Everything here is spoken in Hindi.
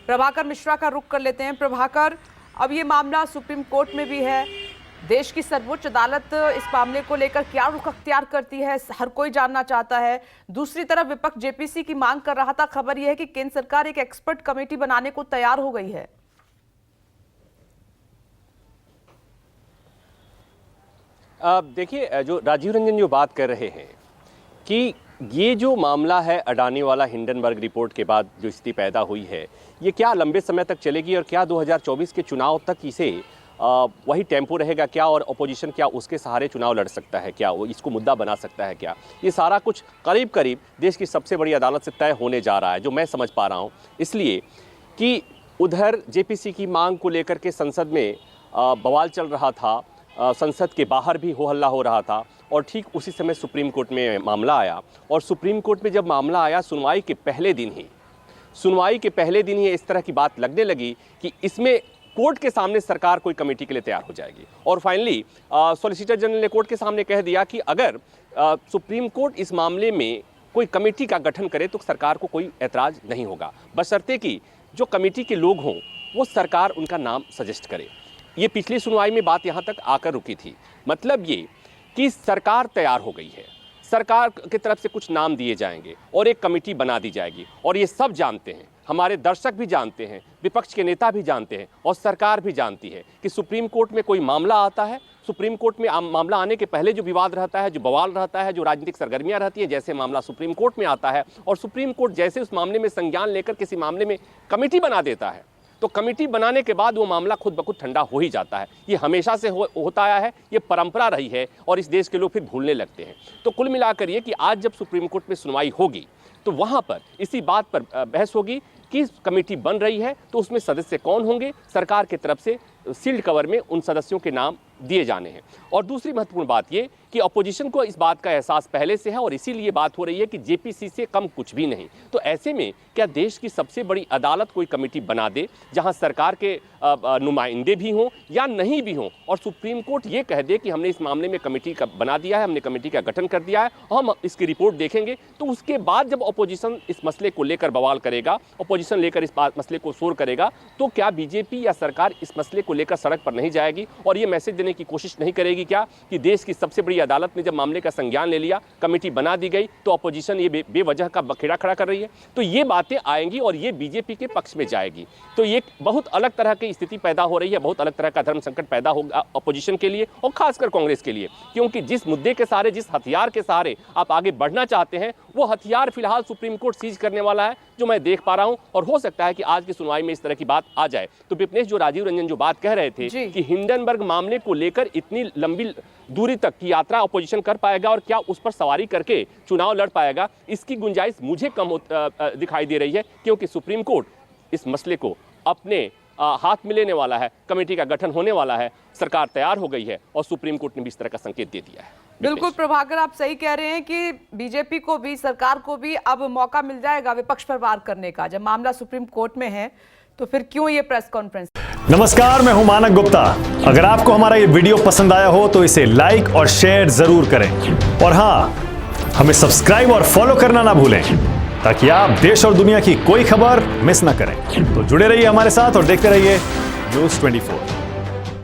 प्रभाकर मिश्रा का रुख कर लेते हैं। प्रभाकर, अब ये मामला सुप्रीम कोर्ट में भी है, देश की सर्वोच्च अदालत इस मामले को लेकर क्या रुख अख्तियार करती है, हर कोई जानना चाहता है। दूसरी तरफ विपक्ष जेपीसी की मांग कर रहा था। खबर यह है कि केंद्र सरकार एक एक्सपर्ट कमेटी बनाने को तैयार हो गई है। देखिए, जो राजीव रंजन जो बात कर रहे हैं कि ये जो मामला है अडानी वाला हिंडनबर्ग रिपोर्ट के बाद जो स्थिति पैदा हुई है, ये क्या लंबे समय तक चलेगी और क्या 2024 के चुनाव तक इसे वही टेम्पो रहेगा क्या, और अपोजिशन क्या उसके सहारे चुनाव लड़ सकता है क्या, वो इसको मुद्दा बना सकता है क्या, ये सारा कुछ करीब करीब देश की सबसे बड़ी अदालत से तय होने जा रहा है, जो मैं समझ पा रहा हूँ। इसलिए कि उधर जेपीसी की मांग को लेकर के संसद में बवाल चल रहा था, संसद के बाहर भी हो हल्ला हो रहा था, और ठीक उसी समय सुप्रीम कोर्ट में मामला आया। और सुप्रीम कोर्ट में जब मामला आया, सुनवाई के पहले दिन ही इस तरह की बात लगने लगी कि इसमें कोर्ट के सामने सरकार कोई कमेटी के लिए तैयार हो जाएगी। और फाइनली सॉलिसिटर जनरल ने कोर्ट के सामने कह दिया कि अगर सुप्रीम कोर्ट इस मामले में कोई कमेटी का गठन करे तो सरकार को कोई ऐतराज़ नहीं होगा, बशर्ते कि जो कमेटी के लोग हों वो सरकार उनका नाम सजेस्ट करे। ये पिछली सुनवाई में बात यहाँ तक आकर रुकी थी। मतलब ये कि सरकार तैयार हो गई है, सरकार की तरफ से कुछ नाम दिए जाएंगे और एक कमेटी बना दी जाएगी। और ये सब जानते हैं, हमारे दर्शक भी जानते हैं, विपक्ष के नेता भी जानते हैं और सरकार भी जानती है कि सुप्रीम कोर्ट में कोई मामला आता है, सुप्रीम कोर्ट में मामला आने के पहले जो विवाद रहता है, जो बवाल रहता है, जो राजनीतिक सरगर्मियां रहती है, जैसे मामला सुप्रीम कोर्ट में आता है और सुप्रीम कोर्ट जैसे उस मामले में संज्ञान लेकर किसी मामले में कमेटी बना देता है, तो कमेटी बनाने के बाद वो मामला खुद ब खुद ठंडा हो ही जाता है। ये हमेशा से होता आया है, ये परंपरा रही है और इस देश के लोग फिर भूलने लगते हैं। तो कुल मिलाकर ये कि आज जब सुप्रीम कोर्ट में सुनवाई होगी तो वहाँ पर इसी बात पर बहस होगी कि कमेटी बन रही है तो उसमें सदस्य कौन होंगे। सरकार की तरफ से सील्ड कवर में उन सदस्यों के नाम दिए जाने हैं। और दूसरी महत्वपूर्ण बात ये कि अपोजिशन को इस बात का एहसास पहले से है और इसीलिए बात हो रही है कि जेपीसी से कम कुछ भी नहीं। तो ऐसे में क्या देश की सबसे बड़ी अदालत कोई कमेटी बना दे जहां सरकार के नुमाइंदे भी हों या नहीं भी हों, और सुप्रीम कोर्ट ये कह दे कि हमने इस मामले में कमेटी का बना दिया है, हमने कमेटी का गठन कर दिया है, हम इसकी रिपोर्ट देखेंगे। तो उसके बाद जब अपोजिशन इस मसले को लेकर बवाल करेगा, अपोजिशन लेकर इस मसले को शोर करेगा, तो क्या बीजेपी या सरकार इस मसले को लेकर सड़क पर नहीं जाएगी और ये मैसेज देने की कोशिश नहीं करेगी क्या कि देश की सबसे बड़ी अदालत ने जब मामले का संज्ञान ले लिया, कमेटी बना दी गई, तो अपोजिशन ये बेवजह का बखेड़ा खड़ा कर रही है। तो ये बातें आएंगी और ये बीजेपी के पक्ष में जाएगी। तो ये बहुत अलग तरह की स्थिति पैदा हो रही है, बहुत अलग तरह का धर्म संकट पैदा होगा अपोजिशन के लिए और खासकर कांग्रेस के लिए, क्योंकि जिस मुद्दे के सहारे, जिस हथियार के सहारे आप आगे बढ़ना चाहते हैं, वो हथियार फिलहाल सुप्रीम कोर्ट सीज करने वाला है, जो मैं देख पा रहा हूं। और हो सकता है कि आज की सुनवाई में इस तरह की बात आ जाए। तो विपनेश, जो राजीव रंजन जो बात कह रहे थे कि हिंडनबर्ग मामले को लेकर इतनी लंबी दूरी तक की यात्रा अपोजिशन कर पाएगा और क्या उस पर सवारी करके चुनाव लड़ पाएगा, इसकी गुंजाइश मुझे कम दिखाई दे रही है, क्योंकि सुप्रीम कोर्ट इस मसले को अपने हाथ में लेने वाला है, कमेटी का गठन होने वाला है, सरकार तैयार हो गई है और सुप्रीम कोर्ट ने भी इस तरह का संकेत दे दिया है। बिल्कुल प्रभाकर, आप सही कह रहे हैं कि बीजेपी को भी, सरकार को भी अब मौका मिल जाएगा विपक्ष पर वार करने का। जब मामला सुप्रीम कोर्ट में है तो फिर क्यों ये प्रेस कॉन्फ्रेंस। नमस्कार, मैं हूं मानक गुप्ता। अगर आपको हमारा ये वीडियो पसंद आया हो तो इसे लाइक और शेयर जरूर करें, और हां, हमें सब्सक्राइब और फॉलो करना ना भूलें ताकि आप देश और दुनिया की कोई खबर मिस ना करें। तो जुड़े रहिए हमारे साथ और देखते रहिए न्यूज़ 24।